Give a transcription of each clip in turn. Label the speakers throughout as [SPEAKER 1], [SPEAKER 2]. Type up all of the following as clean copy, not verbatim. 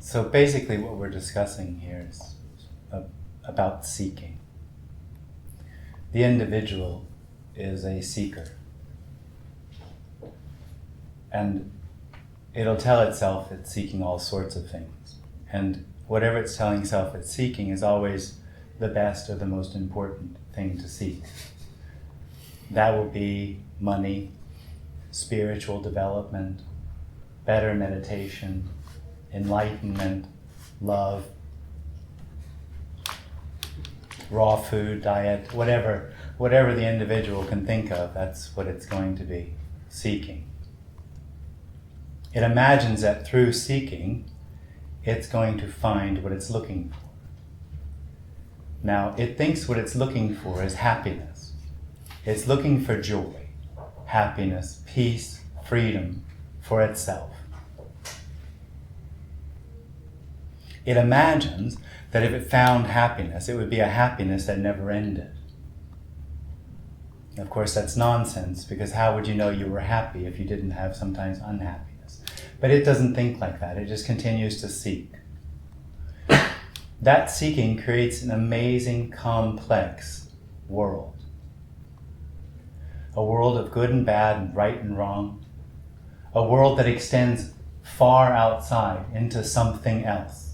[SPEAKER 1] So basically what we're discussing here is about seeking. The individual is a seeker. And it'll tell itself it's seeking all sorts of things. And whatever it's telling itself it's seeking is always the best or the most important thing to seek. That will be money, spiritual development, better meditation, enlightenment, love, raw food diet, whatever the individual can think of, that's what it's going to be seeking. It imagines that through seeking, it's going to find what it's looking for. Now, it thinks what it's looking for is happiness. It's looking for joy, happiness, peace, freedom for itself. It imagines that if it found happiness, it would be a happiness that never ended. Of course, that's nonsense, because how would you know you were happy if you didn't have sometimes unhappiness? But it doesn't think like that. It just continues to seek. That seeking creates an amazing, complex world. A world of good and bad and right and wrong. A world that extends far outside into something else.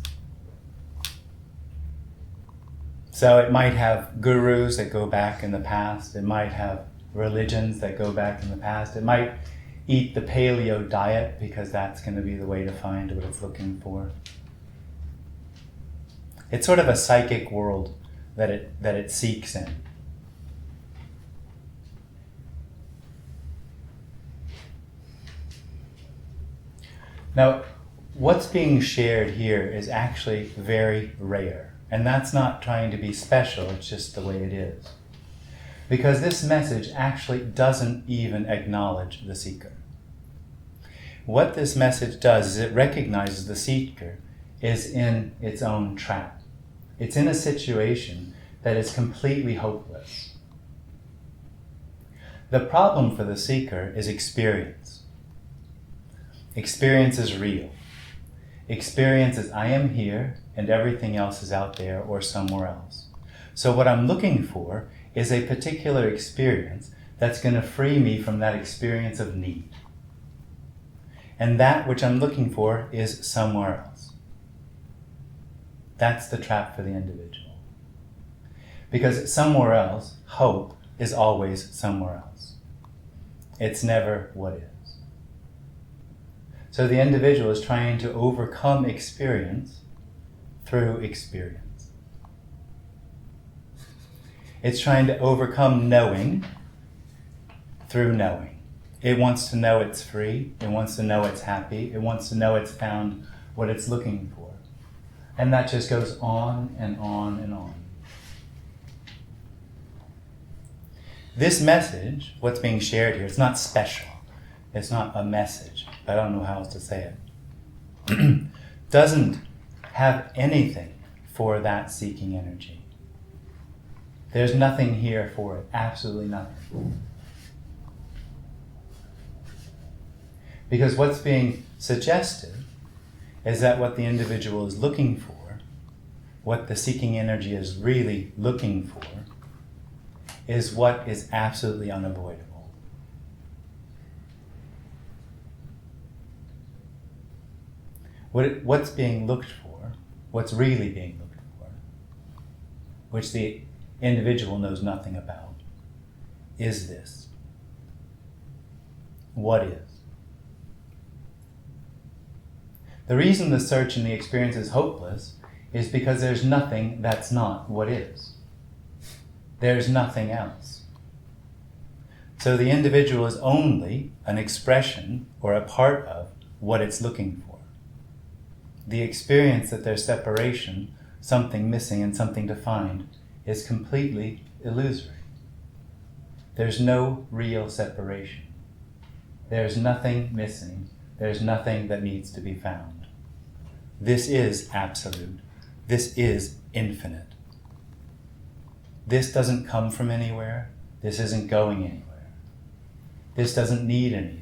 [SPEAKER 1] So it might have gurus that go back in the past. It might have religions that go back in the past. It might eat the paleo diet because that's going to be the way to find what it's looking for. It's sort of a psychic world that it seeks in. Now, what's being shared here is actually very rare. And that's not trying to be special, it's just the way it is. Because this message actually doesn't even acknowledge the seeker. What this message does is it recognizes the seeker is in its own trap. It's in a situation that is completely hopeless. The problem for the seeker is experience. Experience is real. Experience is I am here and everything else is out there or somewhere else. So what I'm looking for is a particular experience that's going to free me from that experience of need. And that which I'm looking for is somewhere else. That's the trap for the individual. Because somewhere else, hope is always somewhere else. It's never what is. So the individual is trying to overcome experience through experience. It's trying to overcome knowing through knowing. It wants to know it's free. It wants to know it's happy. It wants to know it's found what it's looking for. And that just goes on and on and on. This message, what's being shared here, it's not special. It's not a message. I don't know how else to say it. Doesn't have anything for that seeking energy. There's nothing here for it. Absolutely nothing. Because what's being suggested is that what the individual is looking for, what the seeking energy is really looking for, is what is absolutely unavoidable. What's being looked for, what's really being looked for, which the individual knows nothing about, is this. What is? The reason the search and the experience is hopeless is because there's nothing that's not what is. There's nothing else. So the individual is only an expression or a part of what it's looking for. The experience that there's separation, something missing and something to find, is completely illusory. There's no real separation. There's nothing missing. There's nothing that needs to be found. This is absolute. This is infinite. This doesn't come from anywhere. This isn't going anywhere. This doesn't need anything.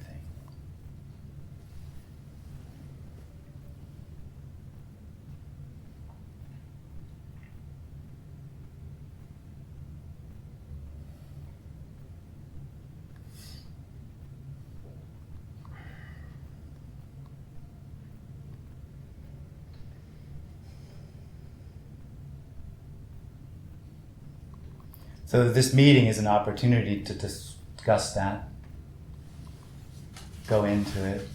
[SPEAKER 1] So this meeting is an opportunity to discuss that, go into it.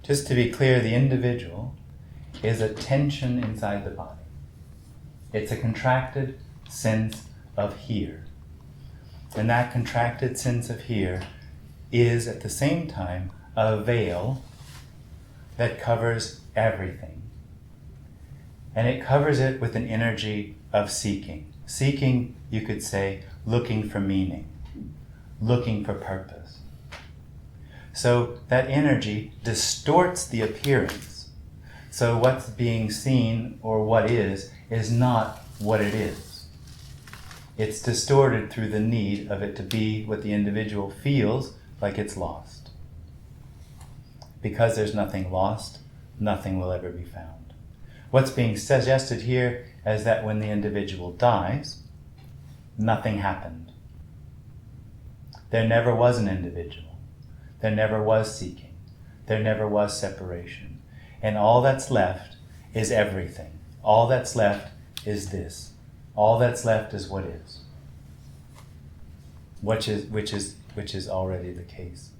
[SPEAKER 1] Just to be clear, the individual is a tension inside the body. It's a contracted sense of here. And that contracted sense of here is at the same time a veil that covers everything. And it covers it with an energy of seeking. Seeking, you could say, looking for meaning, looking for purpose. So that energy distorts the appearance. So what's being seen or what is not what it is. It's distorted through the need of it to be what the individual feels like it's lost. Because there's nothing lost, nothing will ever be found. What's being suggested here is that when the individual dies, nothing happened. There never was an individual. There never was seeking. There never was separation. And all that's left is everything. All that's left is this. All that's left is what is. Which is already the case.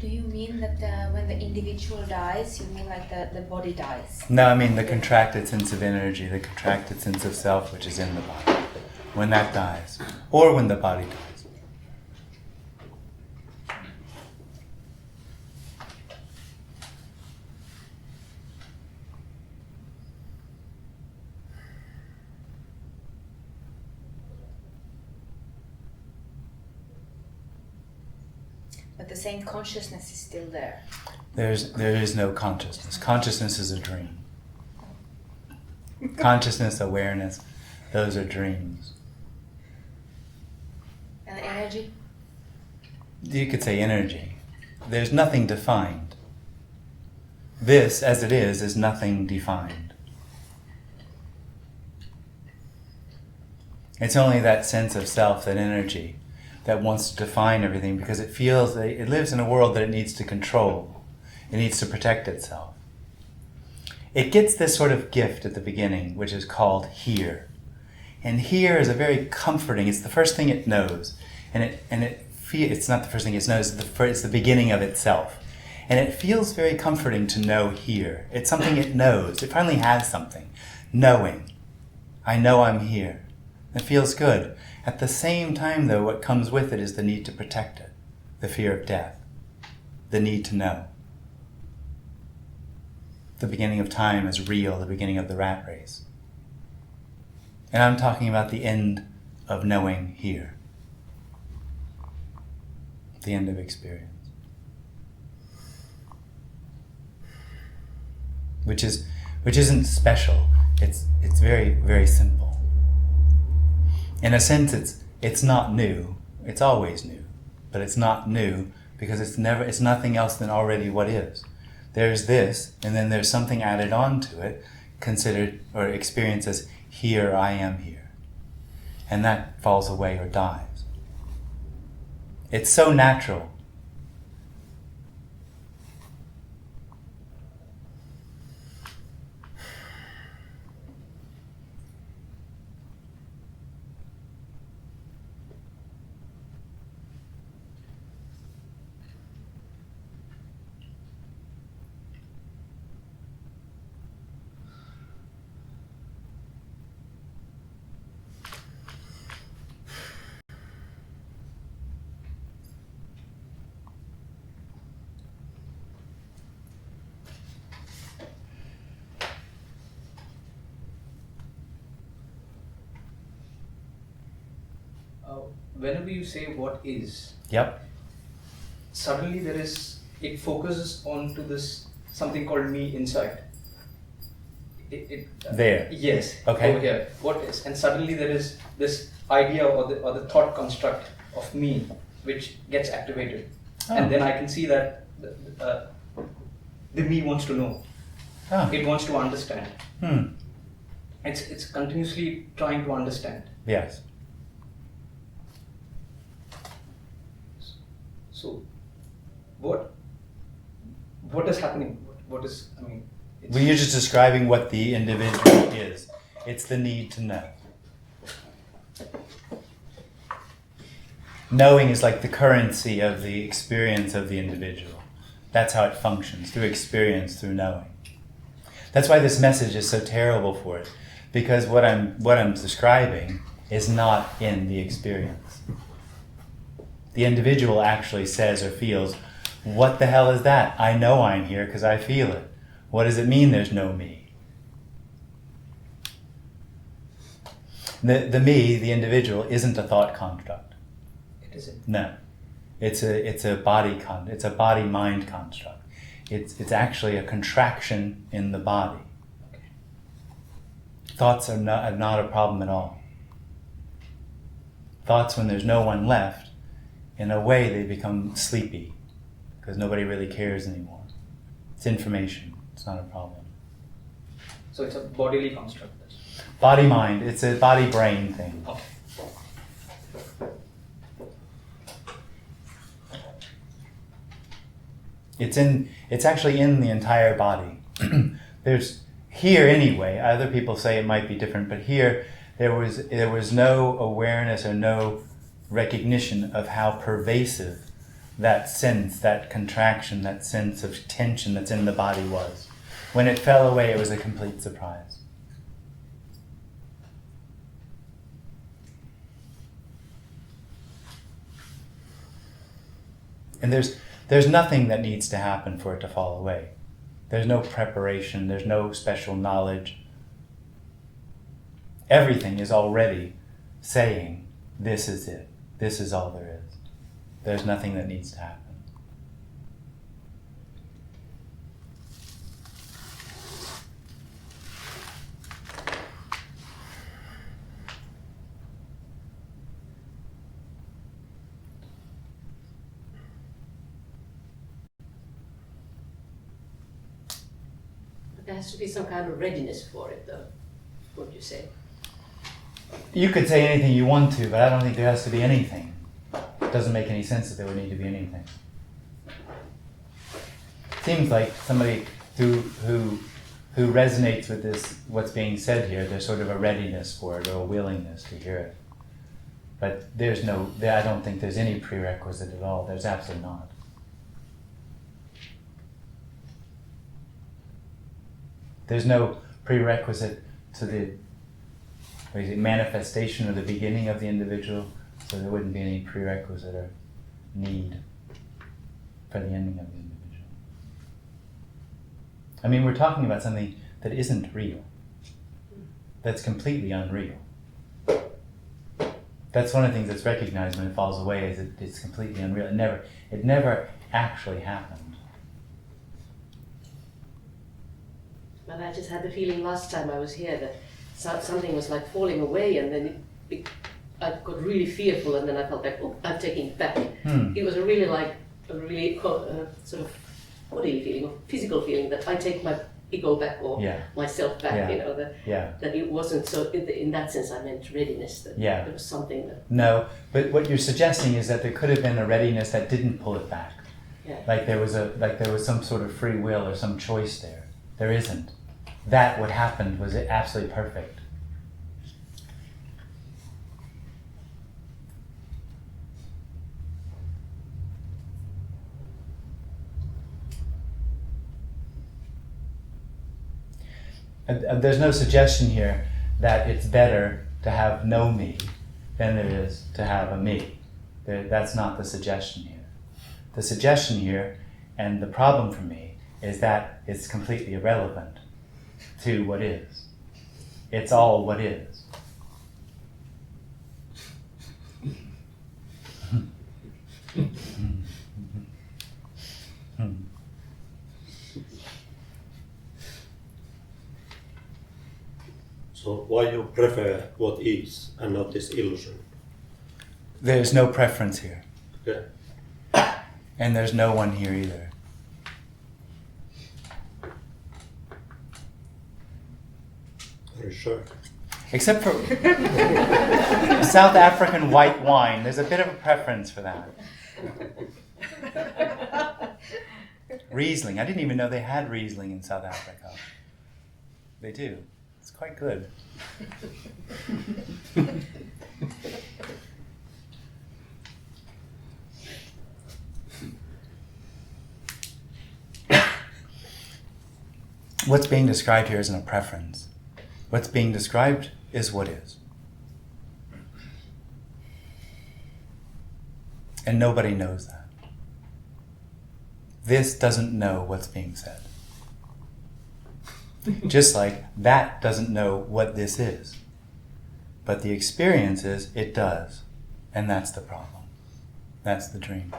[SPEAKER 2] Do you mean that when the individual dies, you mean like the body dies?
[SPEAKER 1] No, I mean the contracted sense of energy, the contracted sense of self which is in the body. When that dies. Or when the body dies.
[SPEAKER 2] But the same consciousness is still there.
[SPEAKER 1] There is no consciousness. Consciousness is a dream. Consciousness, awareness, those are dreams.
[SPEAKER 2] And energy?
[SPEAKER 1] You could say energy. There's nothing defined. This, as it is nothing defined. It's only that sense of self, that energy, that wants to define everything because it feels that it lives in a world that it needs to control. It needs to protect itself. It gets this sort of gift at the beginning, which is called here. And here is a very comforting, it's the first thing it knows. It's not the first thing it knows, it's the beginning of itself. And it feels very comforting to know here. It's something it knows. It finally has something. Knowing. I know I'm here. It feels good. At the same time, though, what comes with it is the need to protect it. The fear of death. The need to know. The beginning of time is real, the beginning of the rat race. And I'm talking about the end of knowing here. The end of experience. Which isn't special. It's very, very simple. In a sense, it's not new. It's always new, but it's not new because it's nothing else than already what is. There's this, and then there's something added on to it, considered or experienced as here I am here, and that falls away or dies. It's so natural.
[SPEAKER 3] whenever you say what is,
[SPEAKER 1] Yep.
[SPEAKER 3] suddenly it focuses onto this something called me inside.
[SPEAKER 1] There.
[SPEAKER 3] Yes.
[SPEAKER 1] Okay.
[SPEAKER 3] Over here. What is? And suddenly there is this idea or the thought construct of me which gets activated, and then I can see that the me wants to know. It wants to understand. It's continuously trying to understand.
[SPEAKER 1] Yes.
[SPEAKER 3] So, what is happening? What is? I mean.
[SPEAKER 1] Well, you're just describing what the individual is. It's the need to know. Knowing is like the currency of the experience of the individual. That's how it functions, through experience, through knowing. That's why this message is so terrible for it, because what I'm describing is not in the experience. The individual actually says or feels, what the hell is that? I know I'm here because I feel it. What does it mean there's no me? The me, the individual, isn't a thought construct.
[SPEAKER 3] It isn't.
[SPEAKER 1] No. It's a body-mind construct. It's actually a contraction in the body.
[SPEAKER 3] Okay.
[SPEAKER 1] Thoughts are not a problem at all. Thoughts, when there's no one left, in a way they become sleepy because nobody really cares anymore. It's information. It's not a problem.
[SPEAKER 3] So it's a bodily construct.
[SPEAKER 1] Body-mind, it's a body-brain thing.
[SPEAKER 3] Okay.
[SPEAKER 1] It's actually in the entire body. There's here anyway, other people say it might be different, but here there was no awareness or no recognition of how pervasive that sense, that contraction, that sense of tension that's in the body was. When it fell away, it was a complete surprise. And there's nothing that needs to happen for it to fall away. There's no preparation, there's no special knowledge. Everything is already saying, this is it. This is all there is. There's nothing that needs to happen.
[SPEAKER 4] There has to be some kind of readiness for it, though, would you say?
[SPEAKER 1] You could say anything you want to, but I don't think there has to be anything. It doesn't make any sense that there would need to be anything. Seems like somebody who resonates with this, what's being said here, there's sort of a readiness for it or a willingness to hear it. But I don't think there's any prerequisite at all. There's absolutely not. There's no prerequisite to the manifestation or the beginning of the individual, so there wouldn't be any prerequisite or need for the ending of the individual. I mean, we're talking about something that isn't real, that's completely unreal. That's one of the things that's recognized when it falls away, is it's completely unreal. It never actually happened.
[SPEAKER 4] But I just had the feeling last time I was here that something was like falling away, and then I got really fearful, and then I felt like, oh, I'm taking it back. It was a really sort of bodily feeling, or physical feeling, that I take my ego back, or myself back, that it wasn't so, in that sense I meant readiness, that there was something that...
[SPEAKER 1] No, but what you're suggesting is that there could have been a readiness that didn't pull it back.
[SPEAKER 4] Yeah.
[SPEAKER 1] Like there was some sort of free will or some choice there. There isn't. That what happened was absolutely perfect. There's no suggestion here that it's better to have no me than it is to have a me. That's not the suggestion here. The suggestion here, and the problem for me, is that it's completely irrelevant to what is. It's all what is.
[SPEAKER 5] So why you prefer what is and not this illusion?
[SPEAKER 1] There's no preference here.
[SPEAKER 5] Okay.
[SPEAKER 1] And there's no one here either.
[SPEAKER 5] Are you sure?
[SPEAKER 1] Except for South African white wine. There's a bit of a preference for that. Riesling. I didn't even know they had Riesling in South Africa. They do. It's quite good. What's being described here isn't a preference. What's being described is what is. And nobody knows that. This doesn't know what's being said. Just like that doesn't know what this is. But the experience is, it does. And that's the problem. That's the dream.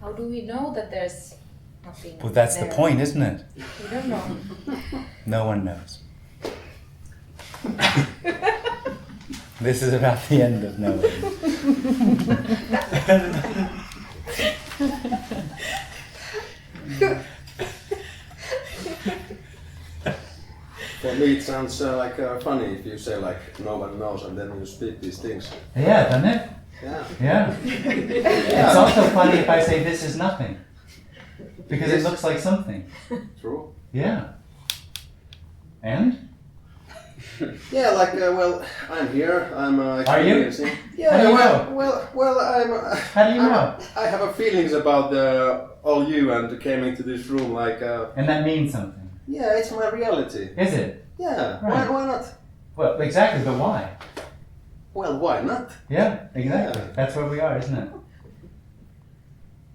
[SPEAKER 2] How do we know that there's nothing?
[SPEAKER 1] Well, that's
[SPEAKER 2] there?
[SPEAKER 1] the point, isn't it?
[SPEAKER 2] We don't know.
[SPEAKER 1] No one knows. This is about the end of knowing.
[SPEAKER 6] For me, it sounds funny if you say like no one knows and then you speak these things.
[SPEAKER 1] Yeah, doesn't it?
[SPEAKER 6] Yeah.
[SPEAKER 1] Yeah. It's also funny if I say this is nothing. Because it looks like something.
[SPEAKER 6] True.
[SPEAKER 1] Yeah. And?
[SPEAKER 6] Yeah, well, I'm here. I'm
[SPEAKER 1] Are you?
[SPEAKER 6] experiencing. Yeah.
[SPEAKER 1] How do you
[SPEAKER 6] well, I'm.
[SPEAKER 1] How do you know?
[SPEAKER 6] I have a feelings about all you and came into this room like.
[SPEAKER 1] And that means something.
[SPEAKER 6] Yeah, it's my reality.
[SPEAKER 1] Is it?
[SPEAKER 6] Yeah.
[SPEAKER 1] Right.
[SPEAKER 6] Why not?
[SPEAKER 1] Well, exactly, but why?
[SPEAKER 6] Well, why not?
[SPEAKER 1] Yeah, exactly.
[SPEAKER 6] Yeah.
[SPEAKER 1] That's where we are, isn't it?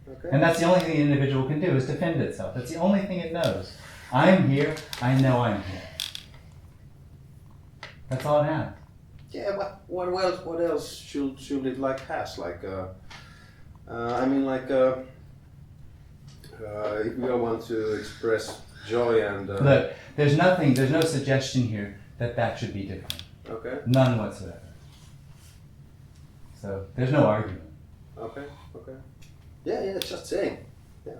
[SPEAKER 6] Okay.
[SPEAKER 1] And that's the only thing the individual can do, is defend itself. That's the only thing it knows. I'm here, I know I'm here. That's all it has.
[SPEAKER 6] Yeah, but what else should it like has like I mean like if we want to express joy and
[SPEAKER 1] Look, there's no suggestion here that that should be different.
[SPEAKER 6] okay,
[SPEAKER 1] None whatsoever. So there's no argument.
[SPEAKER 6] okay, yeah, just saying, yeah.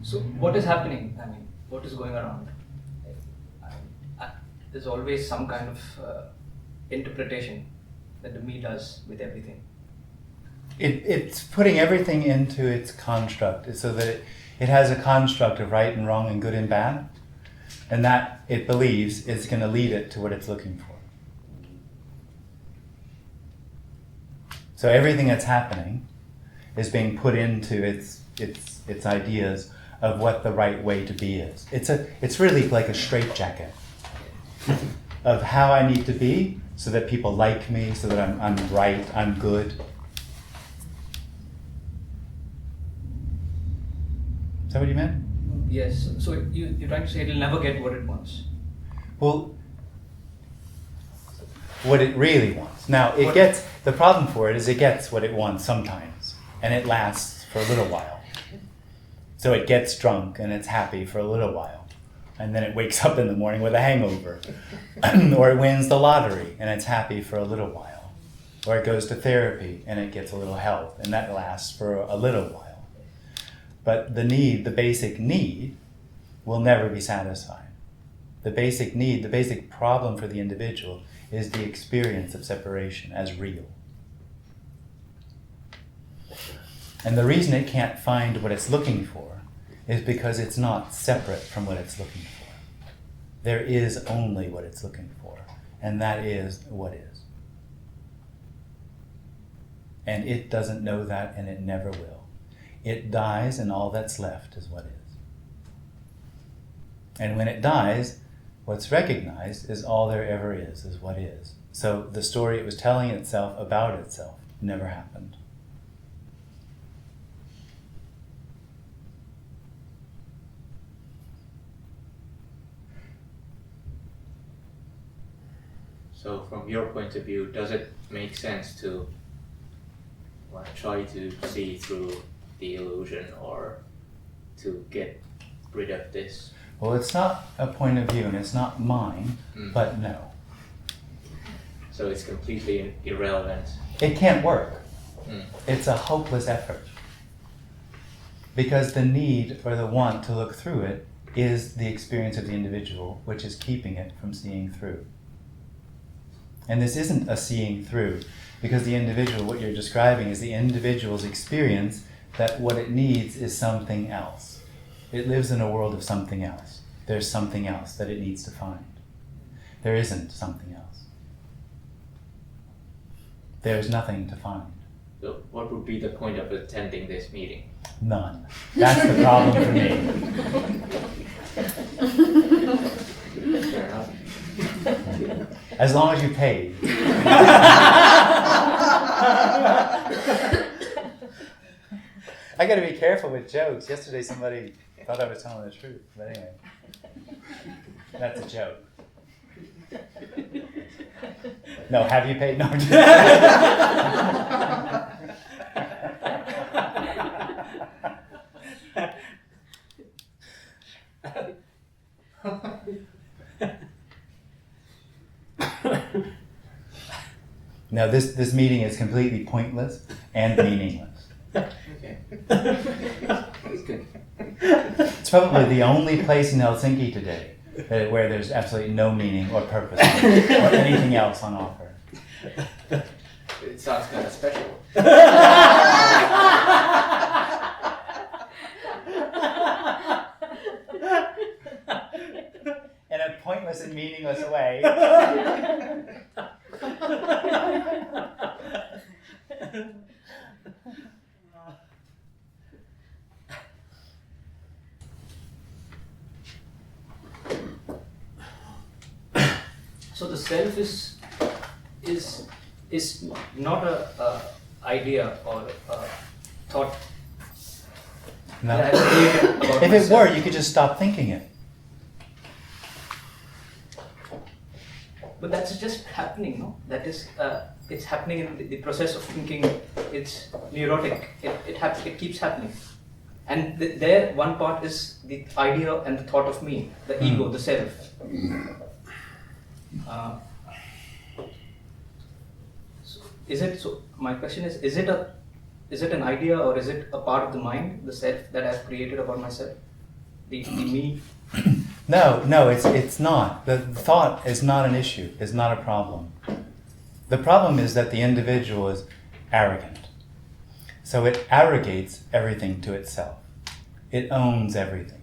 [SPEAKER 3] So what is happening? I mean, what is going around? There's always some kind of interpretation that the me does with everything.
[SPEAKER 1] It's putting everything into its construct so that it has a construct of right and wrong and good and bad, and that it believes is going to lead it to what it's looking for. So everything that's happening is being put into its ideas of what the right way to be is. It's really like a straitjacket of how I need to be so that people like me, so that I'm right, I'm good. Is that what you meant?
[SPEAKER 3] Yes. So you're trying to say it'll never get what it wants.
[SPEAKER 1] Well, what it really wants. Now, it gets, the problem for it is it gets what it wants sometimes, and it lasts for a little while. So it gets drunk and it's happy for a little while, and then it wakes up in the morning with a hangover. Or it wins the lottery and it's happy for a little while. Or it goes to therapy and it gets a little help, and that lasts for a little while. But the basic need, will never be satisfied. The basic need, the basic problem for the individual is the experience of separation as real. And the reason it can't find what it's looking for is because it's not separate from what it's looking for. There is only what it's looking for, and that is what is. And it doesn't know that, and it never will. It dies, and all that's left is what is. And when it dies, what's recognized is all there ever is what is. So the story it was telling itself about itself never happened.
[SPEAKER 7] So from your point of view, does it make sense to try to see through the illusion, or to get rid of this?
[SPEAKER 1] Well, it's not a point of view, and it's not mine, but no.
[SPEAKER 7] So it's completely irrelevant.
[SPEAKER 1] It can't work. It's a hopeless effort. Because the need or the want to look through it is the experience of the individual, which is keeping it from seeing through. And this isn't a seeing through, because the individual, what you're describing is the individual's experience that what it needs is something else. It lives in a world of something else. There's something else that it needs to find. There isn't something else. There's nothing to find.
[SPEAKER 7] So what would be the point of attending this meeting?
[SPEAKER 1] None. That's the problem for me.
[SPEAKER 7] Fair enough.
[SPEAKER 1] As long as you paid. I gotta be careful with jokes. Yesterday somebody thought I was telling the truth, but anyway. That's a joke. No, have you paid? No, I'm just No, this meeting is completely pointless and meaningless.
[SPEAKER 7] Okay. That's good.
[SPEAKER 1] It's probably the only place in Helsinki today where there's absolutely no meaning or purpose or anything else on offer.
[SPEAKER 7] It sounds kind of special.
[SPEAKER 1] In a pointless and meaningless way.
[SPEAKER 3] So the self is not a idea or a thought.
[SPEAKER 1] No.
[SPEAKER 3] that I've created about
[SPEAKER 1] If it
[SPEAKER 3] myself.
[SPEAKER 1] were, you could just stop thinking it.
[SPEAKER 3] But that's just happening, no? That is, it's happening in the process of thinking. It's neurotic. It keeps happening. And there, one part is the idea and the thought of me, the ego, the self. So is it so? My question is it an idea, or is it a part of the mind, the self that I've created about myself, the me?
[SPEAKER 1] No, it's not. The thought is not an issue, is not a problem. The problem is that the individual is arrogant. So it arrogates everything to itself. It owns everything.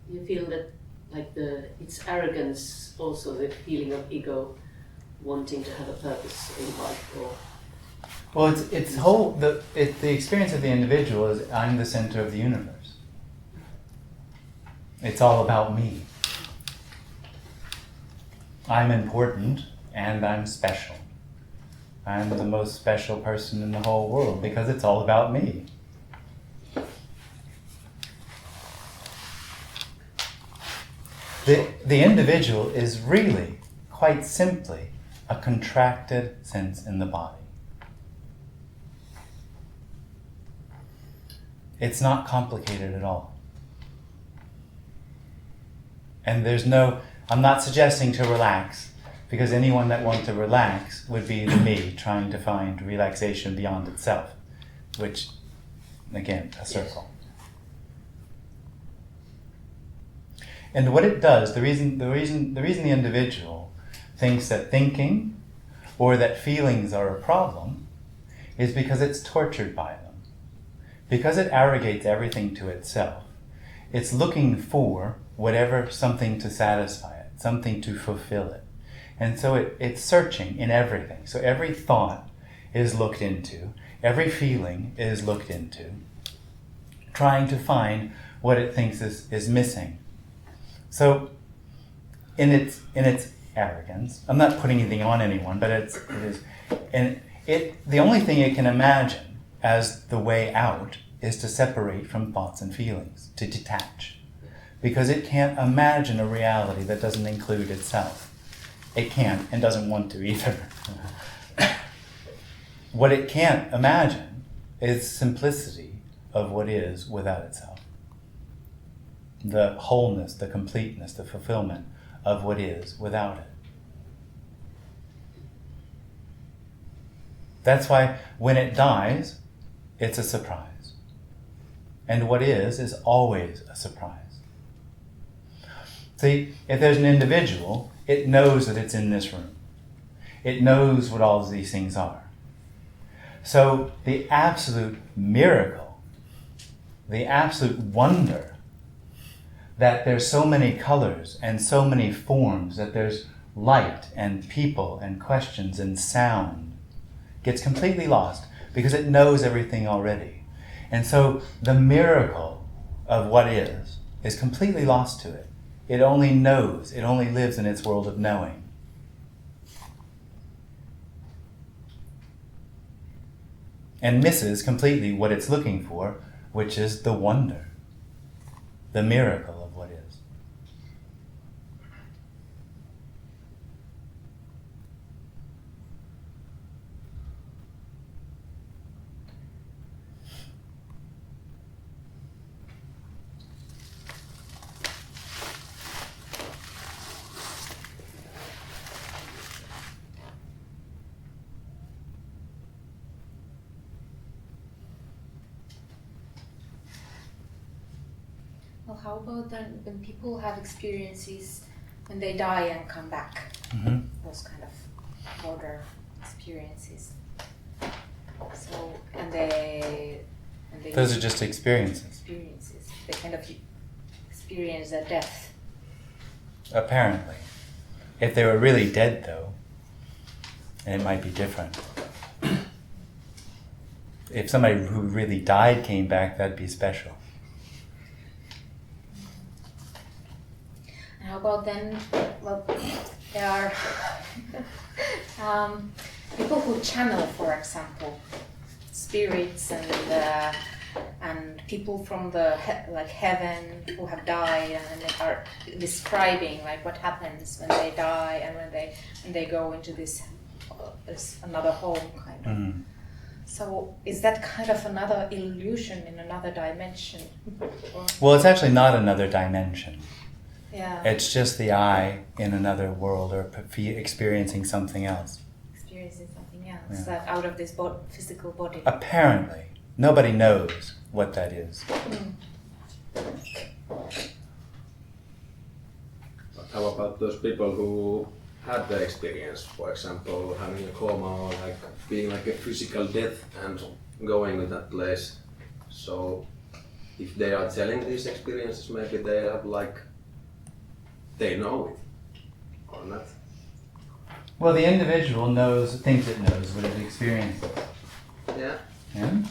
[SPEAKER 4] You feel that, like its arrogance, also the feeling of ego, wanting to have a purpose in life, or
[SPEAKER 1] Well, the experience of the individual is I'm the center of the universe. It's all about me. I'm important and I'm special. I'm the most special person in the whole world because it's all about me. The individual is really, quite simply, a contracted sense in the body. It's not complicated at all. And I'm not suggesting to relax, because anyone that wants to relax would be the me trying to find relaxation beyond itself, which, again, a circle. And what it does, the reason the individual thinks that thinking or that feelings are a problem is because it's tortured by them. Because it arrogates everything to itself, it's looking for something to satisfy it, something to fulfill it. And so it's searching in everything. So every thought is looked into, every feeling is looked into, trying to find what it thinks is missing. So in its arrogance, I'm not putting anything on anyone, but it is, and the only thing it can imagine as the way out is to separate from thoughts and feelings, to detach. Because it can't imagine a reality that doesn't include itself. It can't and doesn't want to either. What it can't imagine is simplicity of what is without itself. The wholeness, the completeness, the fulfillment of what is without it. That's why when it dies, it's a surprise. And what is always a surprise. See, if there's an individual, it knows that it's in this room. It knows what all of these things are. So the absolute miracle, the absolute wonder that there's so many colors and so many forms, that there's light and people and questions and sound, gets completely lost because it knows everything already. And so the miracle of what is completely lost to it. It only knows, it only lives in its world of knowing. And misses completely what it's looking for, which is the wonder, the miracle of what is.
[SPEAKER 2] Well, how about then when people have experiences when they die and come back?
[SPEAKER 1] Mm-hmm.
[SPEAKER 2] Those kind of border experiences. So, and they
[SPEAKER 1] Those are just experiences.
[SPEAKER 2] Experiences. They kind of experience a death.
[SPEAKER 1] Apparently. If they were really dead, though, it might be different. If somebody who really died came back, that'd be special.
[SPEAKER 2] And how about then, well, there are people who channel, for example, spirits and people from the heaven who have died, and they are describing like what happens when they die and when they go into this another home kind of.
[SPEAKER 1] Mm.
[SPEAKER 2] So is that kind of another illusion in another dimension?
[SPEAKER 1] Well, it's actually not another dimension.
[SPEAKER 2] Yeah.
[SPEAKER 1] It's just the I in another world, or experiencing something else.
[SPEAKER 2] Experiencing something else,
[SPEAKER 1] Yeah.
[SPEAKER 2] that out of this physical body.
[SPEAKER 1] Apparently. Nobody knows what that is.
[SPEAKER 6] But how about those people who had the experience, for example, having a coma or like being like a physical death and going to that place? So if they are telling these experiences, maybe they have they know it or not.
[SPEAKER 1] Well, the individual thinks it knows what it experiences.
[SPEAKER 6] Yeah.
[SPEAKER 1] Yeah?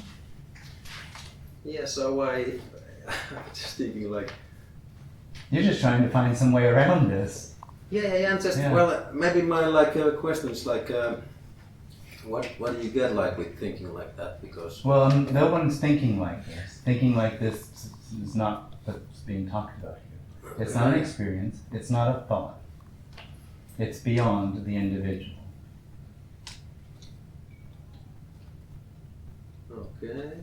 [SPEAKER 6] Yeah, so I'm just thinking
[SPEAKER 1] You're just trying to find some way around this.
[SPEAKER 6] Yeah. And just
[SPEAKER 1] Yeah.
[SPEAKER 6] well, maybe my question is what do you get with thinking like that? Because
[SPEAKER 1] Well, no one's thinking like this. Thinking like this is not what's being talked about here. It's not an experience. It's not a thought. It's beyond the individual.
[SPEAKER 6] okay.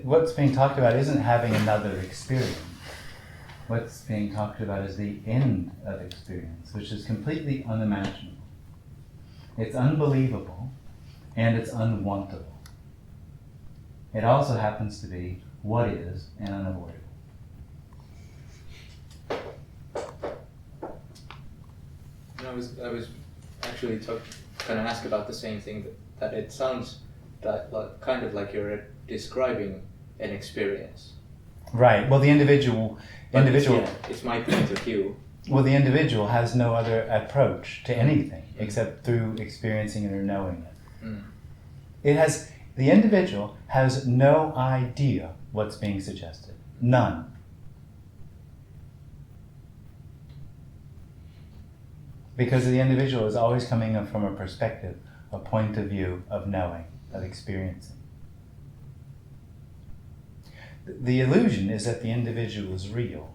[SPEAKER 1] What's being talked about isn't having another experience. What's being talked about is the end of experience, which is completely unimaginable. It's unbelievable, and it's unwantable. It also happens to be what is and unavoidable.
[SPEAKER 7] I was actually going to ask about the same thing, that it sounds kind of like you're describing an experience.
[SPEAKER 1] Right. Well, the individual.
[SPEAKER 7] But it's my point of view.
[SPEAKER 1] Well, the individual has no other approach to anything except through experiencing it or knowing it.
[SPEAKER 7] Mm.
[SPEAKER 1] The individual has no idea what's being suggested. None. Because the individual is always coming up from a perspective, a point of view of knowing, of experiencing. The illusion is that the individual is real.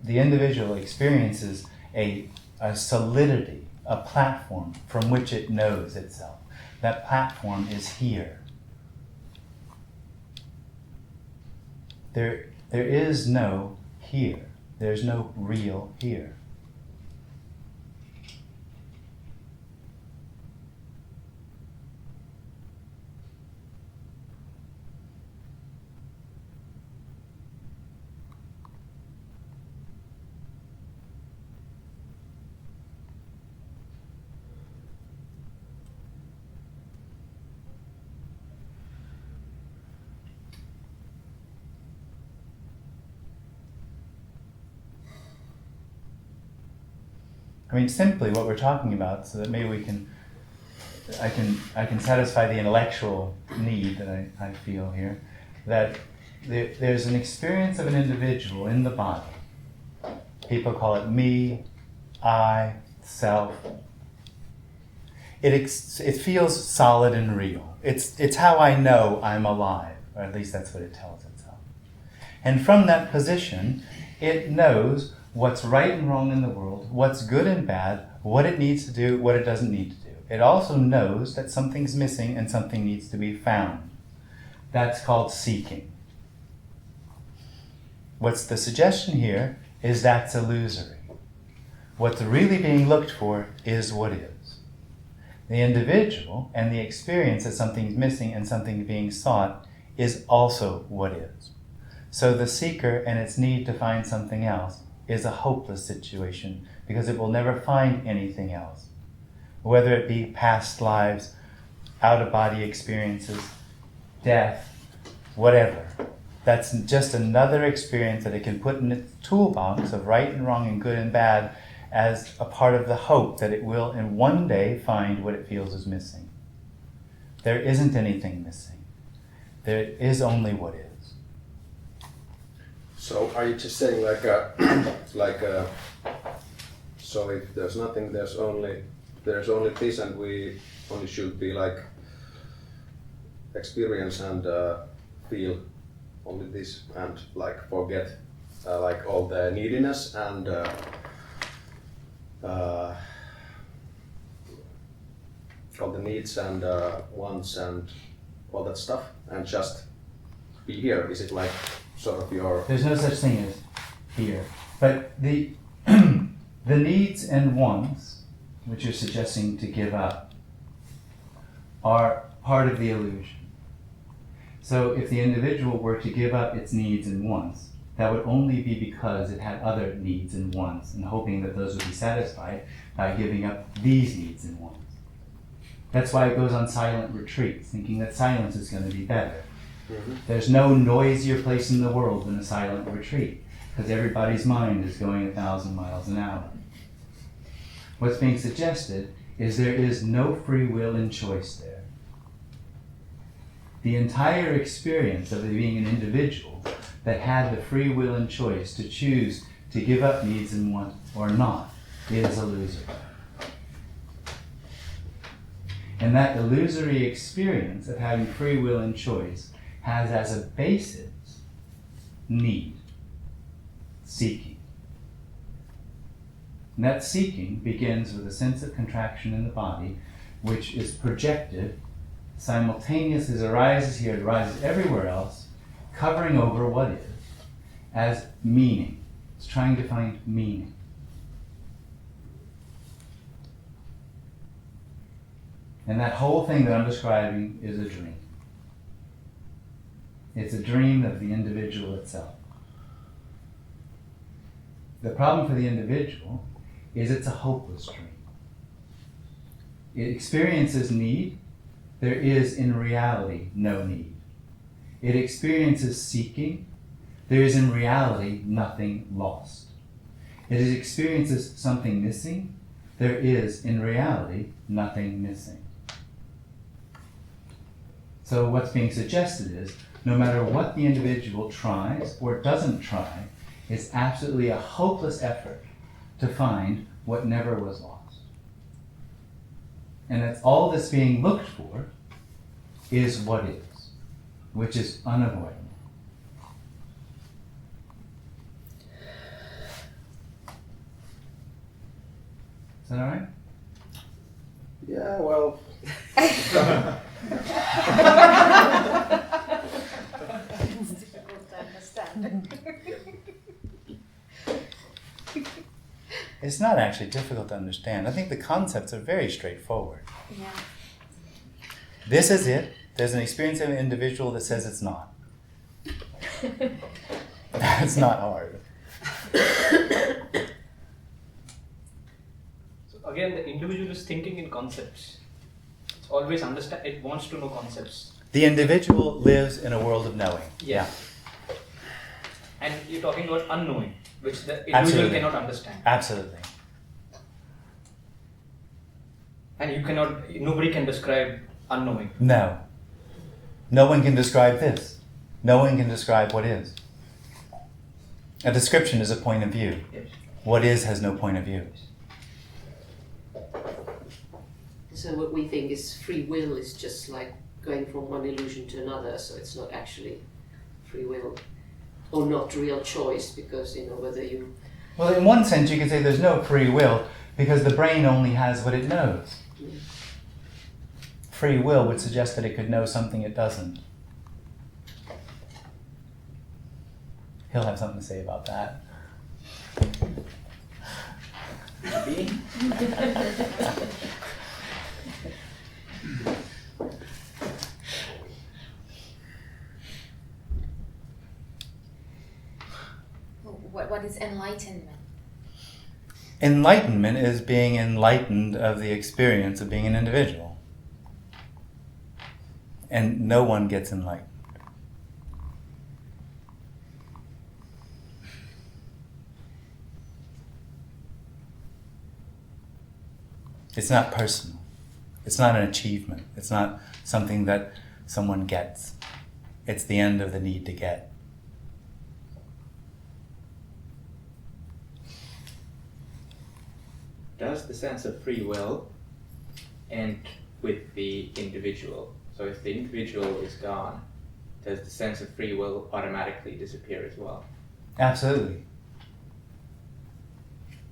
[SPEAKER 1] The individual experiences a solidity, a platform from which it knows itself. That platform is here. There is no here. There's no real here. I mean, simply what we're talking about, so that maybe I can satisfy the intellectual need that I feel here, that there's an experience of an individual in the body. People call it me, I, self. It feels solid and real. It's how I know I'm alive, or at least that's what it tells itself. And from that position, it knows what's right and wrong in the world, what's good and bad, what it needs to do, what it doesn't need to do. It also knows that something's missing and something needs to be found. That's called seeking. What's the suggestion here is that's illusory. What's really being looked for is what is. The individual and the experience that something's missing and something being sought is also what is. So the seeker and its need to find something else is a hopeless situation because it will never find anything else. Whether it be past lives, out-of-body experiences, death, whatever. That's just another experience that it can put in its toolbox of right and wrong and good and bad as a part of the hope that it will in one day find what it feels is missing. There isn't anything missing. There is only what is.
[SPEAKER 6] So are you just saying so if there's nothing, there's only this, and we only should be experience and feel only this, and forget all the neediness and all the needs and wants and all that stuff, and just be here? Is it sort of your...
[SPEAKER 1] There's no such thing as here. But the needs and wants, which you're suggesting to give up, are part of the illusion. So if the individual were to give up its needs and wants, that would only be because it had other needs and wants, and hoping that those would be satisfied by giving up these needs and wants. That's why it goes on silent retreats, thinking that silence is going to be better. Mm-hmm. There's no noisier place in the world than a silent retreat, because everybody's mind is going 1,000 miles an hour. What's being suggested is there is no free will and choice there. The entire experience of being an individual that had the free will and choice to choose to give up needs and want or not is illusory. And that illusory experience of having free will and choice has as a basis need, seeking. And that seeking begins with a sense of contraction in the body, which is projected simultaneously as it arises here, it arises everywhere else, covering over what is, as meaning. It's trying to find meaning. And that whole thing that I'm describing is a dream. It's a dream of the individual itself. The problem for the individual is it's a hopeless dream. It experiences need. There is in reality no need. It experiences seeking. There is in reality nothing lost. It experiences something missing. There is in reality nothing missing. So what's being suggested is, no matter what the individual tries or doesn't try, it's absolutely a hopeless effort to find what never was lost. And that's all that's being looked for is what is, which is unavoidable. Is that all right?
[SPEAKER 6] Yeah, well.
[SPEAKER 2] It's difficult to understand.
[SPEAKER 1] It's not actually difficult to understand. I think the concepts are very straightforward.
[SPEAKER 2] Yeah.
[SPEAKER 1] This is it. There's an experience of an individual that says it's not. That's not hard.
[SPEAKER 3] So again, the individual is thinking in concepts. It's always understand. It wants to know concepts.
[SPEAKER 1] The individual lives in a world of knowing.
[SPEAKER 3] Yeah. And you're talking about unknowing, which the individual
[SPEAKER 1] Absolutely.
[SPEAKER 3] cannot understand.
[SPEAKER 1] Absolutely.
[SPEAKER 3] And you cannot. Nobody can describe unknowing.
[SPEAKER 1] No. No one can describe this. No one can describe what is. A description is a point of view.
[SPEAKER 3] Yes.
[SPEAKER 1] What is has no point of view.
[SPEAKER 4] So what we think is free will is just like going from one illusion to another, so it's not actually free will or not real choice, because whether you...
[SPEAKER 1] Well, in one sense you could say there's no free will because the brain only has what it knows.
[SPEAKER 4] Yeah.
[SPEAKER 1] Free will would suggest that it could know something it doesn't. He'll have something to say about that.
[SPEAKER 2] What is enlightenment?
[SPEAKER 1] Enlightenment is being enlightened of the experience of being an individual. And no one gets enlightened. It's not personal. It's not an achievement. It's not something that someone gets. It's the end of the need to get.
[SPEAKER 7] Does the sense of free will end with the individual? So if the individual is gone, does the sense of free will automatically disappear as well?
[SPEAKER 1] Absolutely.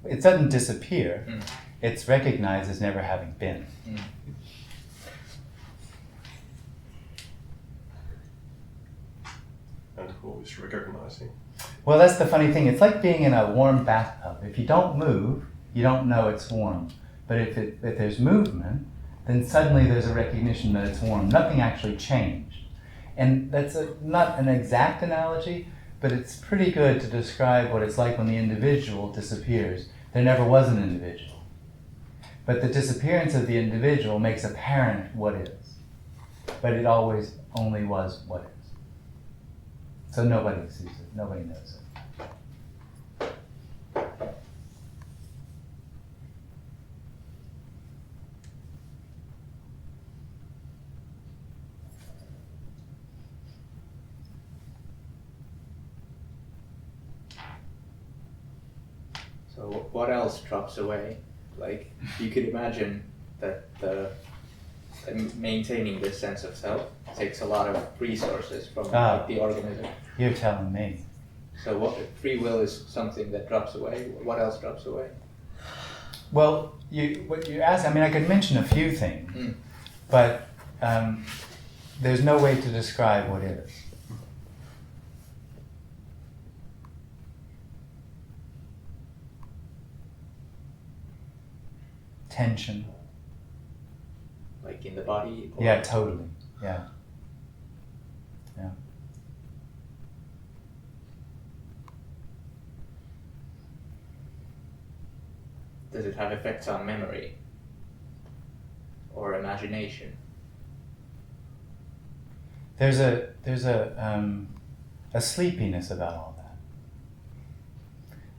[SPEAKER 1] It doesn't disappear. It's recognized as never having been.
[SPEAKER 8] And who is recognizing?
[SPEAKER 1] Well, that's the funny thing. It's like being in a warm bathtub. If you don't move, you don't know it's warm. But if there's movement, then suddenly there's a recognition that it's warm. Nothing actually changed. And that's not an exact analogy, but it's pretty good to describe what it's like when the individual disappears. There never was an individual. But the disappearance of the individual makes apparent what is. But it always only was what is. So nobody sees it, nobody knows it.
[SPEAKER 7] So what else drops away? Like, you could imagine that maintaining this sense of self takes a lot of resources from like, the organism.
[SPEAKER 1] You're telling me.
[SPEAKER 7] So what free will is something that drops away. What else drops away?
[SPEAKER 1] Well, what you asked, I mean, I could mention a few things, but there's no way to describe what is. Tension.
[SPEAKER 7] Like in the body? Or
[SPEAKER 1] Yeah, totally. Yeah. Yeah.
[SPEAKER 7] Does it have effects on memory? Or imagination?
[SPEAKER 1] There's a sleepiness about all that.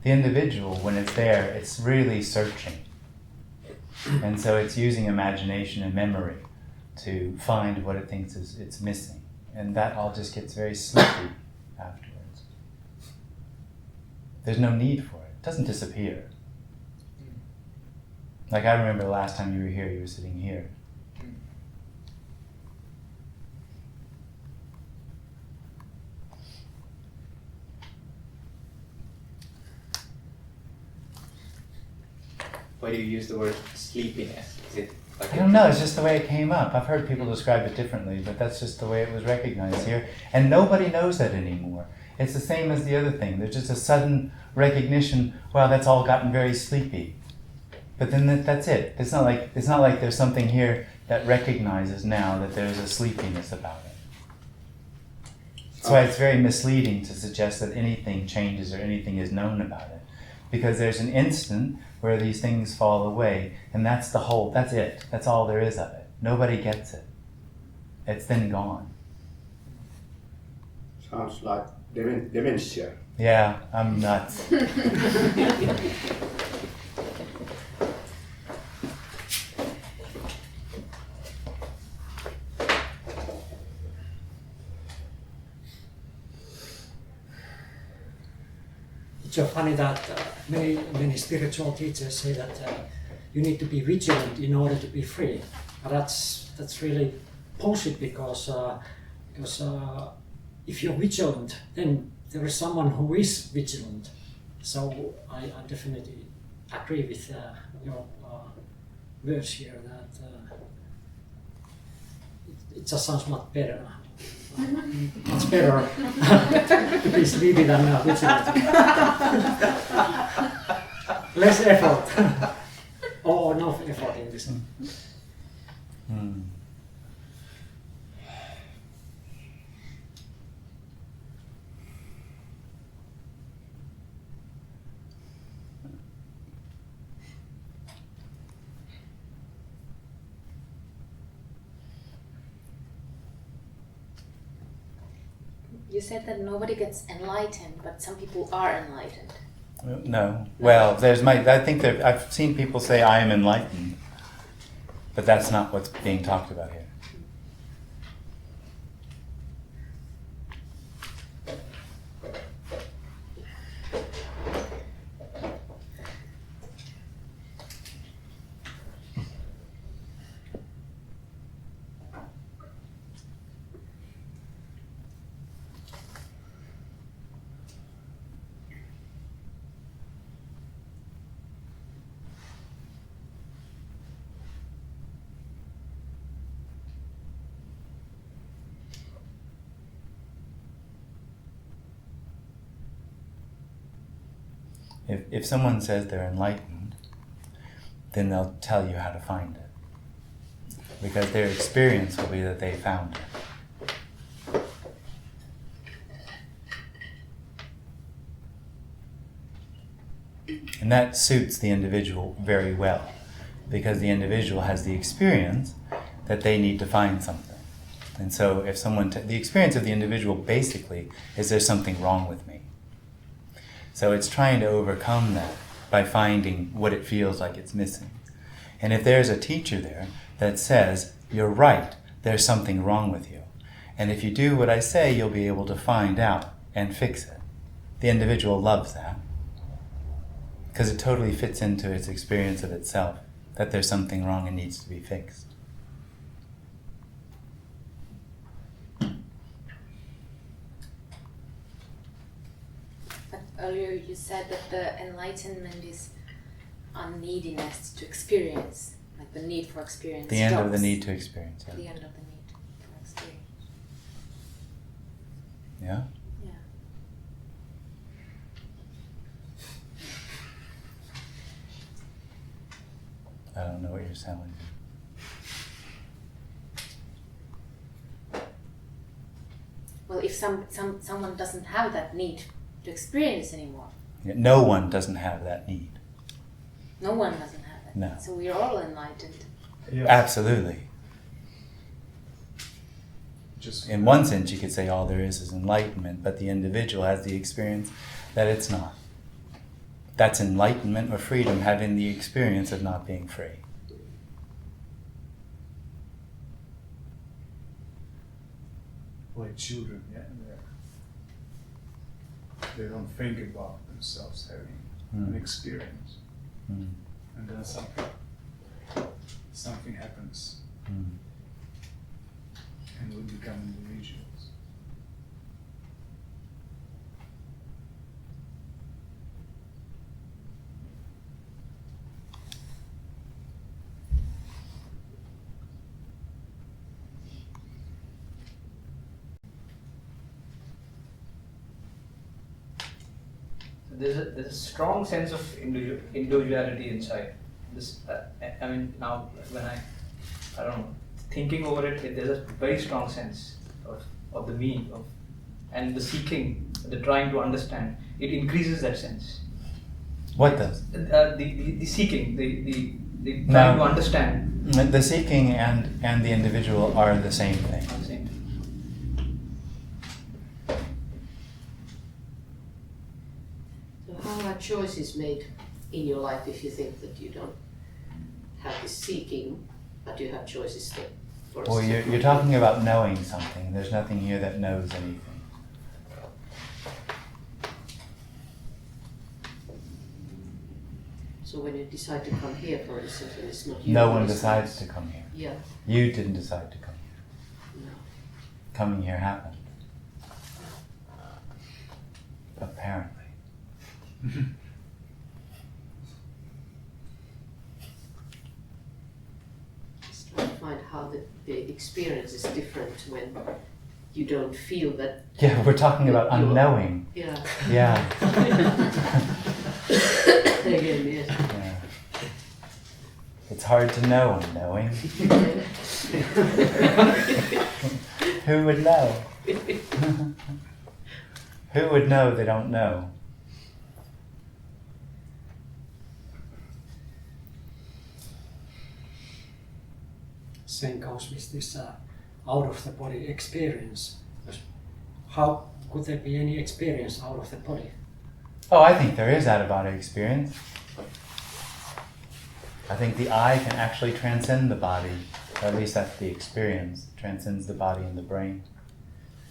[SPEAKER 1] The individual, when it's there, it's really searching. And so it's using imagination and memory to find what it thinks it's missing. And that all just gets very sleepy afterwards. There's no need for it. It doesn't disappear. Like I remember the last time you were here, you were sitting here.
[SPEAKER 7] Why do you use the word sleepiness? Is it like
[SPEAKER 1] I don't know, it's just the way it came up. I've heard people describe it differently, but that's just the way it was recognized here. And nobody knows that anymore. It's the same as the other thing. There's just a sudden recognition, wow, that's all gotten very sleepy. But then that's it. It's not like there's something here that recognizes now that there's a sleepiness about it. That's why it's very misleading to suggest that anything changes or anything is known about it. Because there's an instant where these things fall away, and that's it. That's all there is of it. Nobody gets it. It's then gone.
[SPEAKER 9] Sounds like dementia.
[SPEAKER 1] Yeah, I'm nuts.
[SPEAKER 10] It's so funny that many spiritual teachers say that you need to be vigilant in order to be free. But that's really bullshit because if you're vigilant, then there is someone who is vigilant. So I definitely agree with your words here that it just sounds much better. Much better to be sleepy than vigilant. Less effort. or no effort in this.
[SPEAKER 2] You said that nobody gets enlightened, but some people are enlightened.
[SPEAKER 1] No. Well, I've seen people say I am enlightened, but that's not what's being talked about here. If someone says they're enlightened, then they'll tell you how to find it. Because their experience will be that they found it. And that suits the individual very well, because the individual has the experience that they need to find something. And so if someone, the experience of the individual basically is there's something wrong with me. So it's trying to overcome that by finding what it feels like it's missing. And if there's a teacher there that says, you're right, there's something wrong with you, and if you do what I say, you'll be able to find out and fix it. The individual loves that, because it totally fits into its experience of itself, that there's something wrong and needs to be fixed.
[SPEAKER 2] But earlier you said that the enlightenment is unneediness to experience, like the need for experience.
[SPEAKER 1] The end of the
[SPEAKER 2] stops.
[SPEAKER 1] need to experience.
[SPEAKER 2] The end of the need for experience.
[SPEAKER 1] Yeah?
[SPEAKER 2] Yeah.
[SPEAKER 1] I don't know what you're selling.
[SPEAKER 2] Well, if someone doesn't have that need to experience anymore,
[SPEAKER 1] No one doesn't have that need.
[SPEAKER 2] no one doesn't have that.
[SPEAKER 1] No.
[SPEAKER 2] So we're all enlightened.
[SPEAKER 8] Yeah.
[SPEAKER 1] Absolutely.
[SPEAKER 8] Just
[SPEAKER 1] In one sense, you could say all there is enlightenment, but the individual has the experience that it's not. That's enlightenment or freedom, having the experience of not being free.
[SPEAKER 11] Like children, yeah, they don't think about themselves having an experience, and then something happens, and we become individuals.
[SPEAKER 3] There's a strong sense of individuality inside. This, I mean, now when I don't know, thinking over it, there's a very strong sense of the me, and the seeking, the trying to understand. It increases that sense.
[SPEAKER 1] What does?
[SPEAKER 3] The seeking, the trying to understand.
[SPEAKER 1] The seeking and the individual are the same thing.
[SPEAKER 4] How are choices made in your life if you think that you don't have this seeking, but you have choices that for
[SPEAKER 1] Well, you're talking about knowing something. There's nothing here that knows anything.
[SPEAKER 4] So when you decide to come here, for instance, and it's not you.
[SPEAKER 1] No one decides to come here.
[SPEAKER 4] Yeah.
[SPEAKER 1] You didn't decide to come here.
[SPEAKER 4] No.
[SPEAKER 1] Coming here happened. Apparently.
[SPEAKER 4] Just trying to find how the experience is different when you don't feel that.
[SPEAKER 1] Yeah, we're talking about unknowing.
[SPEAKER 4] Yeah.
[SPEAKER 1] Yeah.
[SPEAKER 4] Again, yes.
[SPEAKER 1] Yeah. It's hard to know unknowing. Who would know? Who would know they don't know?
[SPEAKER 10] Same goes with this out of the body experience. How could there be any experience out of the body?
[SPEAKER 1] Oh, I think there is out-of-body experience. I think the I can actually transcend the body, or at least that's the experience. Transcends the body and the brain.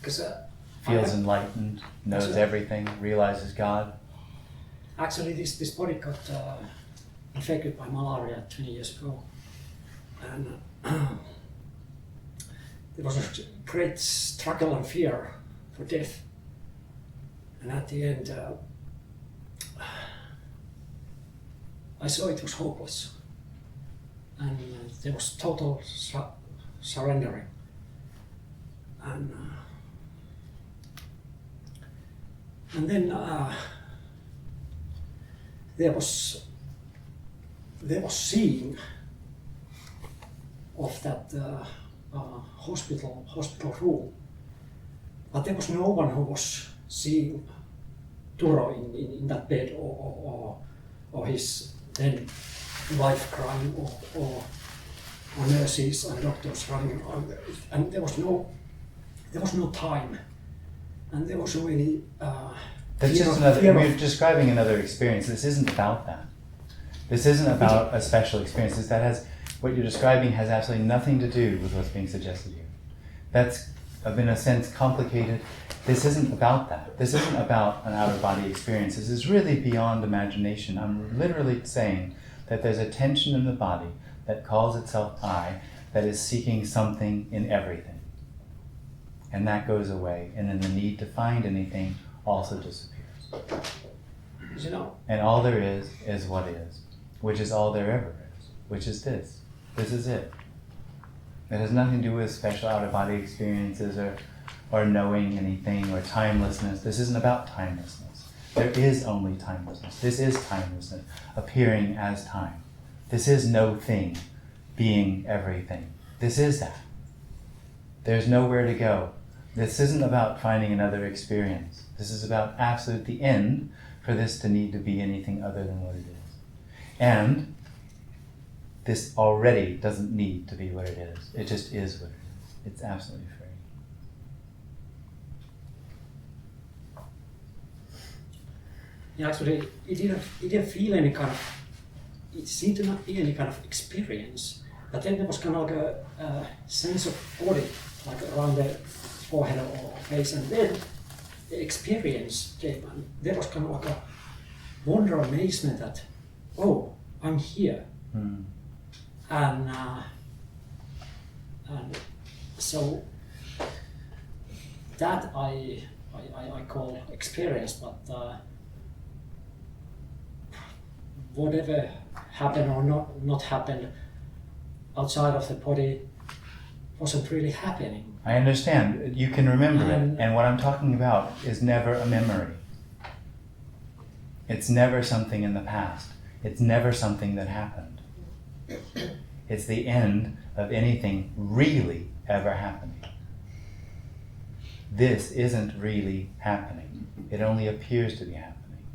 [SPEAKER 1] Feels enlightened, knows everything, realizes God.
[SPEAKER 10] Actually, this body got infected by malaria 20 years ago, and there was a great struggle and fear for death. And at the end, I saw it was hopeless, and there was total surrendering. And then there was seeing of that hospital room, but there was no one who was seeing Turo in that bed, or or his then wife crying, or nurses and doctors running around, and there was no time, and there was really
[SPEAKER 1] That's just another. We're describing another experience. This isn't about that. This isn't about a special experience. What you're describing has absolutely nothing to do with what's being suggested here. That's, in a sense, complicated. This isn't about that. This isn't about an out-of-body experience. This is really beyond imagination. I'm literally saying that there's a tension in the body that calls itself I, that is seeking something in everything. And that goes away. And then the need to find anything also disappears. And all there is what is, which is all there ever is, which is this. This is it. It has nothing to do with special out-of-body experiences or knowing anything or timelessness. This isn't about timelessness. There is only timelessness. This is timelessness, appearing as time. This is no thing being everything. This is that. There's nowhere to go. This isn't about finding another experience. This is about the end for this to need to be anything other than what it is. And this already doesn't need to be what it is. It just is what it is. It's absolutely free.
[SPEAKER 10] Yeah, actually, it didn't feel any kind of. It seemed to not be any kind of experience. But then there was kind of like a sense of body, like around the forehead or face, and then the experience came, and there was kind of like a wonder, amazement that, oh, I'm here. And so that I call experience, but whatever happened or not happened outside of the body wasn't really happening.
[SPEAKER 1] I understand. You can remember it. And what I'm talking about is never a memory. It's never something in the past. It's never something that happened. It's the end of anything really ever happening. This isn't really happening. It only appears to be happening.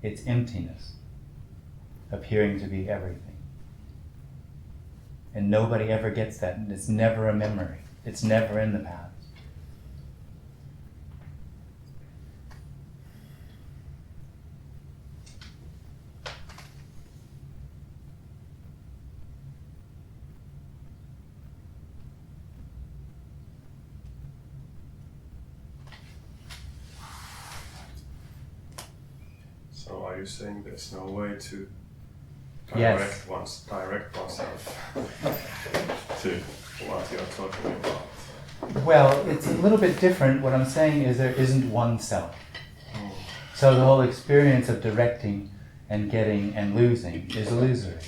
[SPEAKER 1] It's emptiness, appearing to be everything. And nobody ever gets that, and it's never a memory. It's never in the past.
[SPEAKER 8] So are you saying there's no way to
[SPEAKER 1] Yes.
[SPEAKER 8] direct oneself to what you're talking about?
[SPEAKER 1] Well, it's a little bit different. What I'm saying is there isn't one self. So the whole experience of directing and getting and losing is illusory.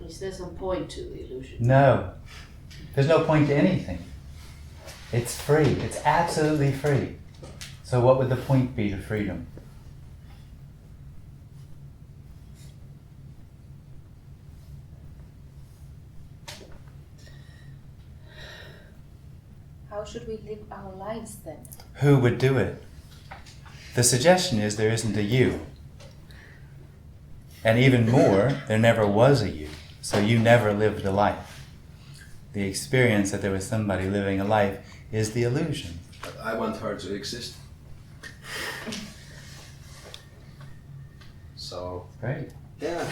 [SPEAKER 4] Is there some point to the illusion?
[SPEAKER 1] No. There's no point to anything. It's free. It's absolutely free. So what would the point be to freedom?
[SPEAKER 2] How should we live our lives then?
[SPEAKER 1] Who would do it? The suggestion is there isn't a you. And even more, there never was a you. So you never lived a life. The experience that there was somebody living a life is the illusion.
[SPEAKER 6] But I want her to exist. So.
[SPEAKER 1] Great.
[SPEAKER 6] Yeah.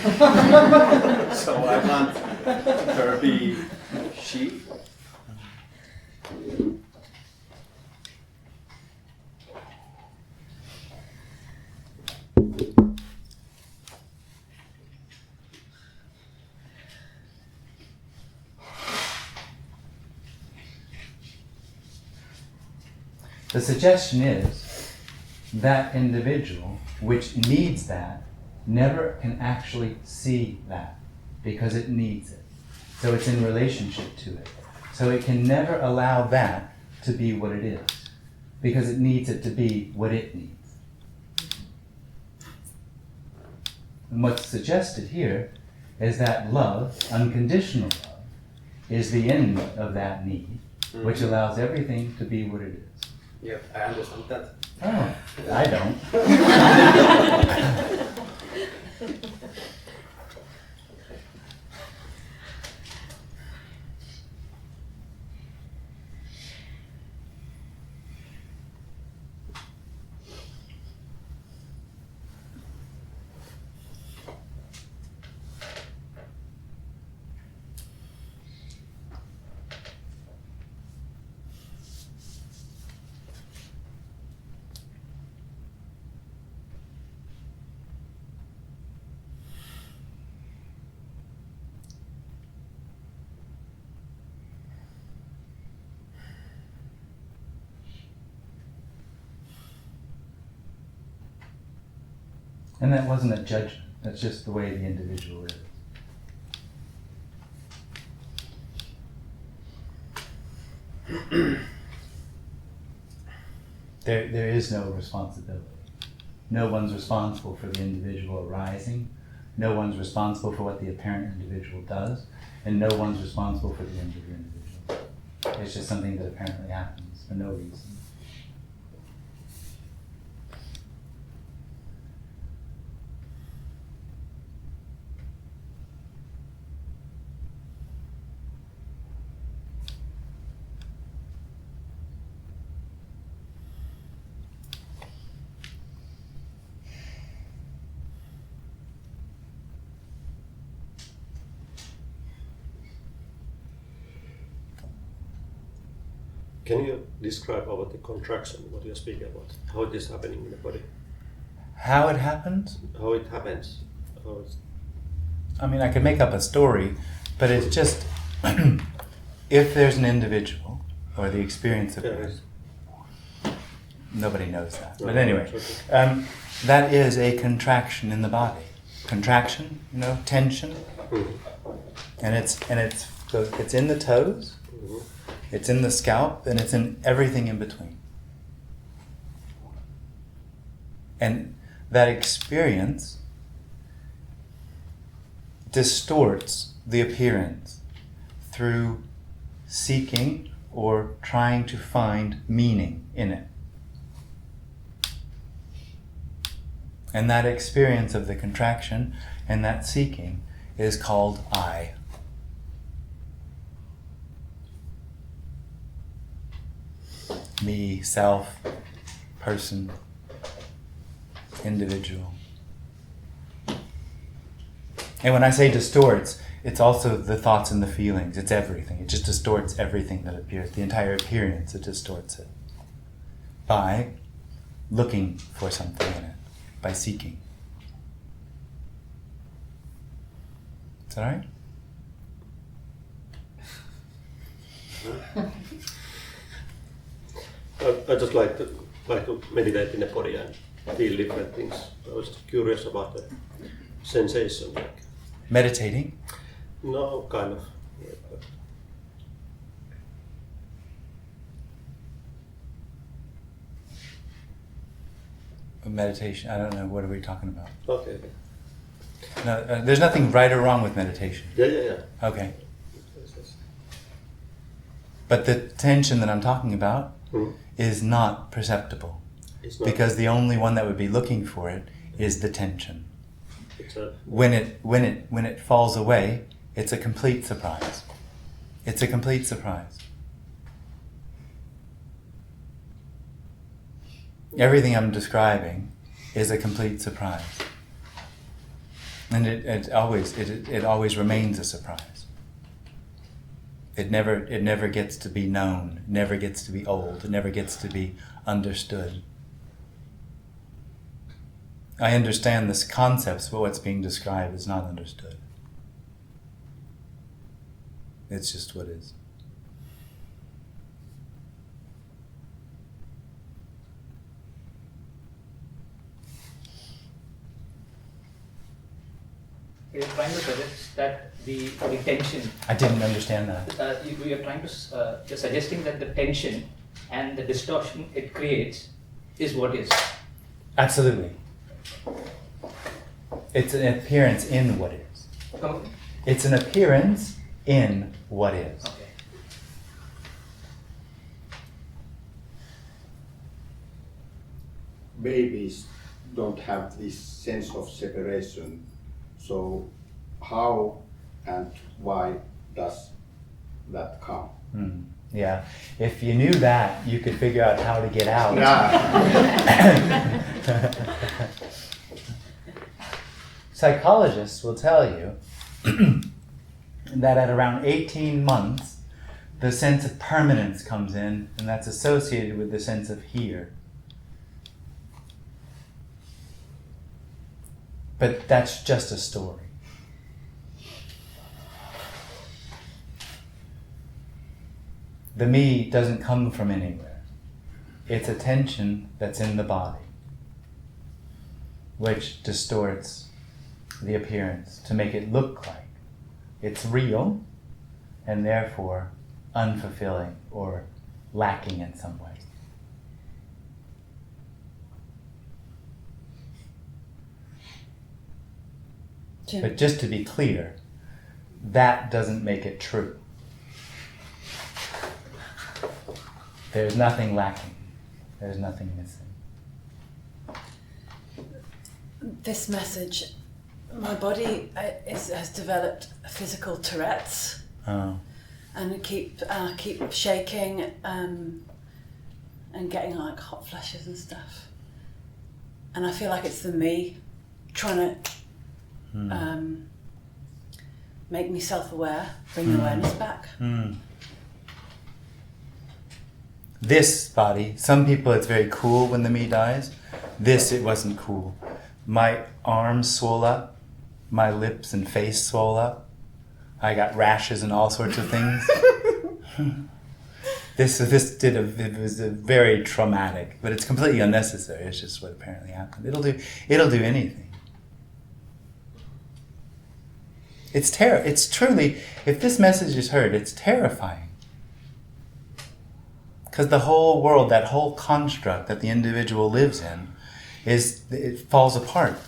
[SPEAKER 6] So I want her be she.
[SPEAKER 1] The suggestion is that individual which needs that never can actually see that because it needs it. So it's in relationship to it. So it can never allow that to be what it is. because it needs it to be what it needs. And what's suggested here is that love, unconditional love, is the end of that need, which allows everything to be what it is.
[SPEAKER 6] Yeah, I understand that.
[SPEAKER 1] Oh, I don't. And that wasn't a judgment, that's just the way the individual is. There is no responsibility. No one's responsible for the individual arising, no one's responsible for what the apparent individual does, and no one's responsible for the end of the individual. It's just something that apparently happens for no reason.
[SPEAKER 5] Can you describe about the contraction, what you're speaking about? How it is happening in the body?
[SPEAKER 1] How it happens?
[SPEAKER 5] How it happens? How it's...
[SPEAKER 1] I mean, I could make up a story, but it's just if there's an individual or the experience of it, nobody knows that.
[SPEAKER 5] No,
[SPEAKER 1] but anyway, that is a contraction in the body. Contraction, tension, and it's in the toes. It's in the scalp, and it's in everything in between. And that experience distorts the appearance through seeking or trying to find meaning in it. And that experience of the contraction and that seeking is called I. Me, self, person, individual. And when I say distorts, it's also the thoughts and the feelings. It's everything. It just distorts everything that appears. The entire appearance, it distorts it. By looking for something in it. By seeking. Is that right?
[SPEAKER 5] I just like to meditate in the body and feel different things. I was curious about the sensation.
[SPEAKER 1] Meditating?
[SPEAKER 5] No, kind of.
[SPEAKER 1] Meditation, I don't know, what are we talking about?
[SPEAKER 5] Okay.
[SPEAKER 1] No, there's nothing right or wrong with meditation.
[SPEAKER 5] Yeah.
[SPEAKER 1] Okay. But the tension that I'm talking about is not perceptible.
[SPEAKER 5] It's not.
[SPEAKER 1] Because the only one that would be looking for it is the tension. When it falls away, it's a complete surprise. It's a complete surprise. Everything I'm describing is a complete surprise. And it always remains a surprise. It never gets to be known, never gets to be old, it never gets to be understood. I understand the concepts, but what's being described is not understood. It's just what is.
[SPEAKER 3] You're trying to suggest that the tension.
[SPEAKER 1] I didn't understand that.
[SPEAKER 3] You're trying to. You're suggesting that the tension and the distortion it creates is what is.
[SPEAKER 1] Absolutely. It's an appearance in what is.
[SPEAKER 3] Okay.
[SPEAKER 1] It's an appearance in what is.
[SPEAKER 3] Okay.
[SPEAKER 9] Babies don't have this sense of separation, so how and why does that come?
[SPEAKER 1] Yeah, if you knew that, you could figure out how to get out. Psychologists will tell you that at around 18 months, the sense of permanence comes in, and that's associated with the sense of here. But that's just a story. The me doesn't come from anywhere. It's a tension that's in the body, which distorts the appearance to make it look like it's real and therefore unfulfilling or lacking in some way. But just to be clear, that doesn't make it true. There's nothing lacking. There's nothing missing.
[SPEAKER 12] This message, my body has developed physical Tourette's, and I keep shaking and getting like hot flushes and stuff. And I feel like it's the me trying to make me self-aware, bring awareness back.
[SPEAKER 1] This body, some people it's very cool when the me dies. This, it wasn't cool. My arms swole up, my lips and face swole up. I got rashes and all sorts of things. It was a very traumatic, but it's completely unnecessary. It's just what apparently happened. It'll do anything. It's truly, if this message is heard, it's terrifying. Because the whole world, that whole construct that the individual lives in, it falls apart.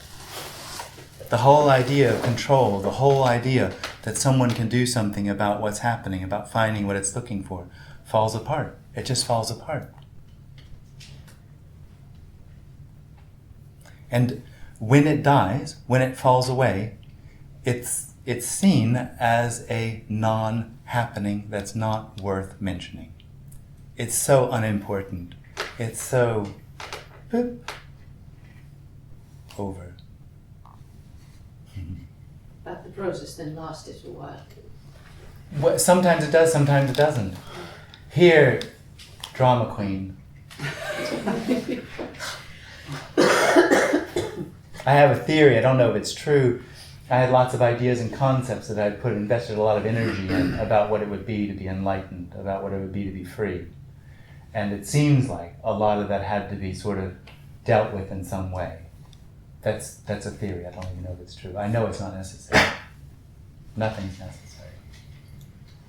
[SPEAKER 1] The whole idea of control, the whole idea that someone can do something about what's happening, about finding what it's looking for, falls apart. It just falls apart. And when it dies, when it falls away, it's seen as a non-happening that's not worth mentioning. It's so unimportant. It's so boop, over.
[SPEAKER 4] But the process then lasted a while.
[SPEAKER 1] Well, sometimes it does, sometimes it doesn't. Here, drama queen. I have a theory, I don't know if it's true. I had lots of ideas and concepts that I'd invested a lot of energy in about what it would be to be enlightened, about what it would be to be free. And it seems like a lot of that had to be sort of dealt with in some way. That's a theory, I don't even know if it's true. I know it's not necessary. Nothing's necessary.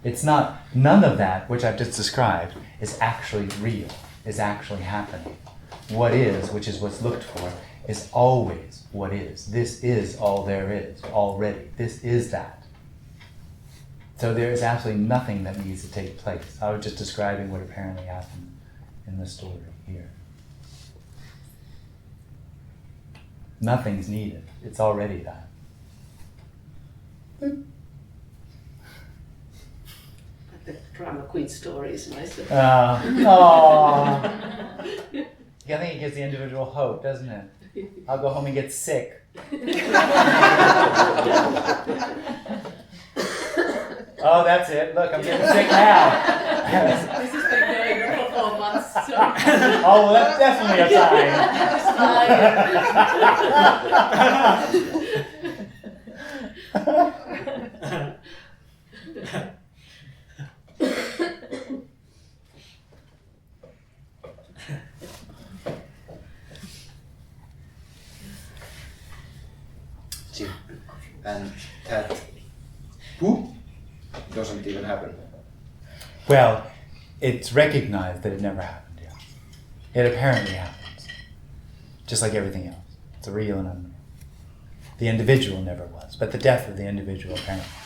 [SPEAKER 1] It's not, none of that, which I've just described, is actually real, is actually happening. What is, which is what's looked for, is always what is. This is all there is, already. This is that. So there is absolutely nothing that needs to take place. I was just describing what apparently happened in the story here. Nothing's needed. It's already that.
[SPEAKER 4] But the drama queen story is nice.
[SPEAKER 1] Yeah, I think it gives the individual hope, doesn't it? I'll go home and get sick. Oh, that's it. Look, I'm getting sick now.
[SPEAKER 4] This has been going on for 4 months. So.
[SPEAKER 1] Oh, well, that's definitely a sign.
[SPEAKER 13] And that whoop doesn't even happen.
[SPEAKER 1] Well, it's recognized that it never happened. It apparently happens, just like everything else. It's real and unreal. The individual never was, but the death of the individual apparently happened.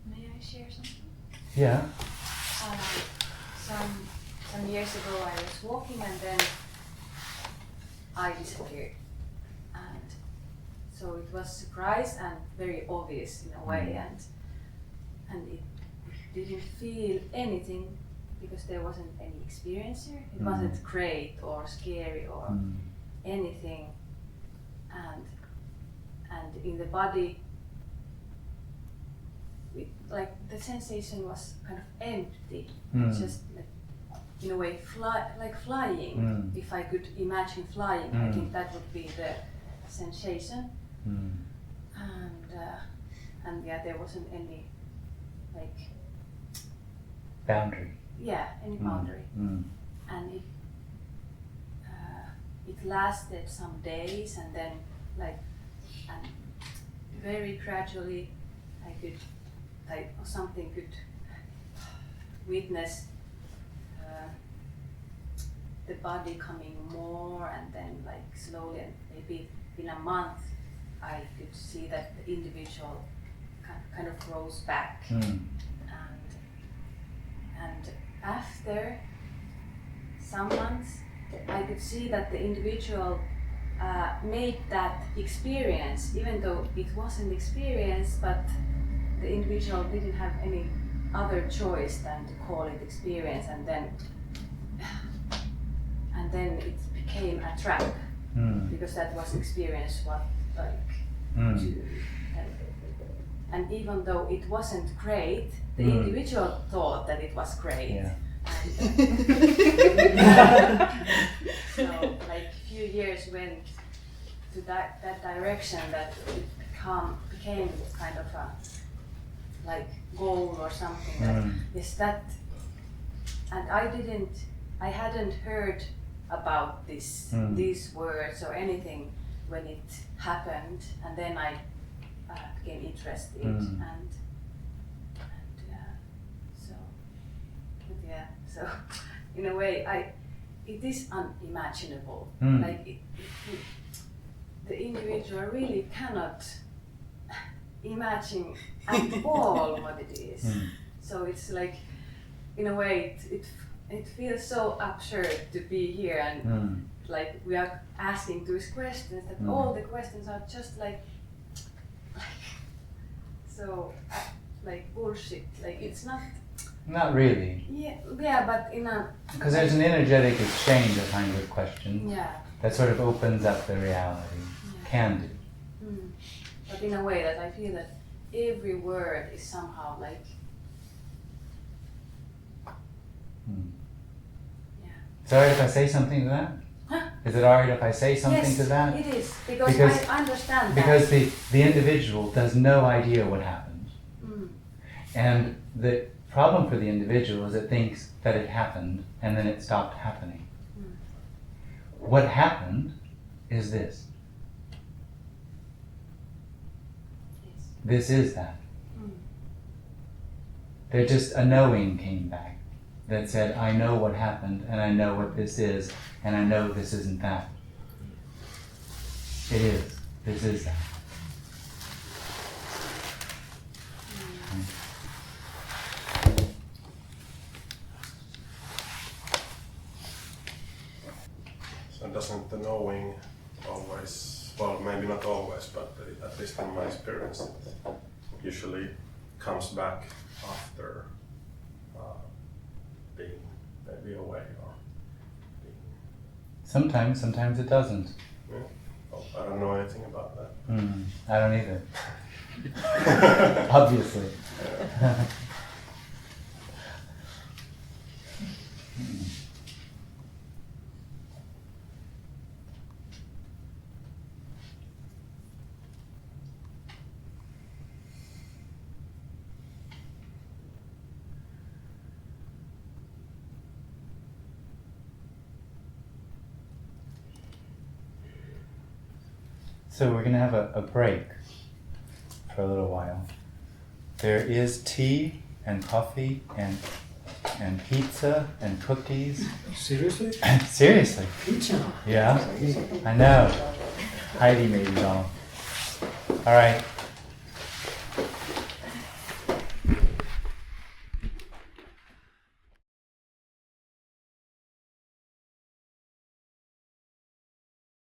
[SPEAKER 14] May I share something?
[SPEAKER 1] Yeah.
[SPEAKER 14] Some years ago I was walking and then I disappeared. And so it was surprise and very obvious in a way, and it didn't feel anything because there wasn't any experience here. It wasn't great or scary or anything, and in the body like the sensation was kind of empty, just like, in a way like flying. If I could imagine flying, I think that would be the sensation. And yeah, there wasn't any like
[SPEAKER 1] boundary.
[SPEAKER 14] Yeah, any boundary. And it lasted some days, and then like and very gradually something could witness the body coming more, and then like slowly, and maybe in a month I could see that the individual kind of grows back. And after some months I could see that the individual made that experience, even though it wasn't experience, but the individual didn't have any other choice than to call it experience, and then it became a trap, because that was experience what and even though it wasn't great, the individual thought that it was great.
[SPEAKER 1] Yeah.
[SPEAKER 14] So like a few years went to that direction, that it became kind of a like goal or something. That yes, that, and I hadn't heard about these words or anything when it happened, and then I became interested, and so in a way it is unimaginable. Like the individual really cannot imagine at all what it is. So it's like, in a way, it feels so absurd to be here, and like we are asking those questions, that all the questions are just like so like bullshit. Like it's
[SPEAKER 1] not really.
[SPEAKER 14] Yeah, but in a,
[SPEAKER 1] because there's an energetic exchange of kind of questions that sort of opens up the reality. Can do.
[SPEAKER 14] But in a way that I feel that every word is somehow like
[SPEAKER 1] Is it alright if I say something to that?
[SPEAKER 14] Huh?
[SPEAKER 1] Is it alright if I say something to that?
[SPEAKER 14] Yes, it is, because I understand that.
[SPEAKER 1] Because the individual does no idea what happened. And the problem for the individual is it thinks that it happened and then it stopped happening. What happened is this.
[SPEAKER 14] Yes.
[SPEAKER 1] This is that. There just a knowing came back that said, I know what happened, and I know what this is, and I know this isn't that. It is. This is that.
[SPEAKER 8] So doesn't the knowing always, well, maybe not always, but at least in my experience, it usually comes back after being maybe away or being...
[SPEAKER 1] Sometimes it doesn't.
[SPEAKER 8] Yeah. Well, I don't know anything about that.
[SPEAKER 1] I don't either. Obviously. So we're going to have a break for a little while. There is tea and coffee and pizza and cookies.
[SPEAKER 10] Seriously?
[SPEAKER 1] Seriously.
[SPEAKER 10] Pizza?
[SPEAKER 1] Yeah. I know. Heidi made it all. All right.